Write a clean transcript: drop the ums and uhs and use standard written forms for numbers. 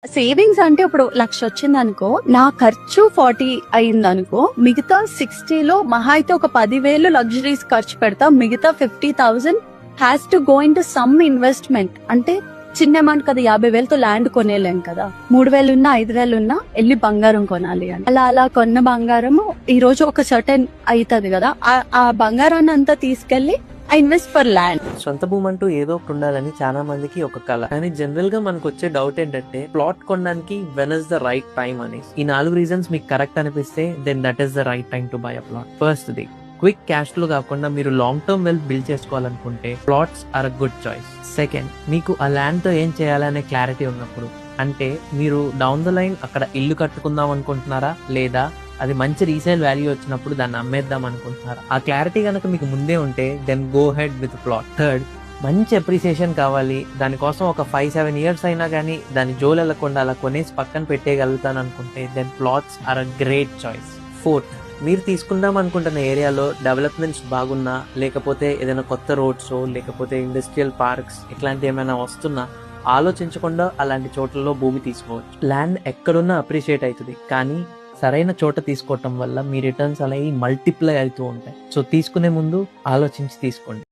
Savings అంటే ఇప్పుడు 1,00,000 వచ్చింది అనుకో, నా ఖర్చు 40 అయింది అనుకో, మిగతా 60లో మహా అయితే ఒక 10,000 లగ్జరీస్ ఖర్చు పెడతా, మిగతా 50,000 has to go in to some investment. అంటే చిన్న అమౌంట్ కదా, 50,000తో ల్యాండ్ కొనేలేం కదా, 3,000 ఉన్నా 5,000 ఉన్నా వెళ్ళి బంగారం కొనాలి అని. అలా కొన్న బంగారము ఈ రోజు ఒక సర్టెన్ అవుతుంది కదా, ఆ బంగారాన్ని అంతా తీసుకెళ్లి ఐ ఇన్వెస్ట్ ఫర్ ల్యాండ్. సొంత భూమి అంటూ ఏదో ఒకటి ఉండాలని చాలా మందికి ఒక కళ. కానీ జనరల్ గా మనకు వచ్చే డౌట్ ఏంటంటే ప్లాట్ కొనడానికి when is the right time అని. ఈ 4 రీజన్స్ మీకు కరెక్ట్ అనిపిస్తే then that is the right time to buy a plot. First the quick cash flow కాకుండా మీరు లాంగ్ టర్మ్ వెల్త్ బిల్డ్ చేసుకోవాలనుకుంటే plots are a good choice. Second, మీకు ఆ land తో ఏం చేయాలనే క్లారిటీ ఉన్నప్పుడు, అంటే మీరు డౌన్ ద లైన్ అక్కడ ఇల్లు కట్టుకుందాం అనుకుంటున్నారా, లేదా అది మంచి రీసేల్ వాల్యూ వచ్చినప్పుడు దాన్ని అమ్మేద్దాం అనుకుంటున్నారా, ఆ క్లారిటీ కనుక మీకు ముందే ఉంటే then go ahead with plot. Third, మంచి అప్రిసియేషన్ కావాలి, దానికోసం ఒక 5-7 years అయినా కానీ దాని జోలు వెళ్ళకుండా అలా కొనేసి పక్కన పెట్టేయగలుగుతాను అనుకుంటే then plots are a great choice. Fourth, మీరు తీసుకుందాం అనుకుంటున్న ఏరియాలో డెవలప్మెంట్స్ బాగున్నా, లేకపోతే ఏదైనా కొత్త రోడ్స్ లేకపోతే ఇండస్ట్రియల్ పార్క్స్ ఇట్లాంటి ఏమైనా వస్తున్నా ఆలోచించకుండా అలాంటి చోట్లలో భూమి తీసుకోవచ్చు. ల్యాండ్ ఎక్కడున్నా అప్రిషియేట్ అవుతుంది, కానీ సరైన చోట తీసుకోవటం వల్ల మీ రిటర్న్స్ అనేవి మల్టిప్లై అవుతూ ఉంటాయి. సో తీసుకునే ముందు ఆలోచించి తీసుకోండి.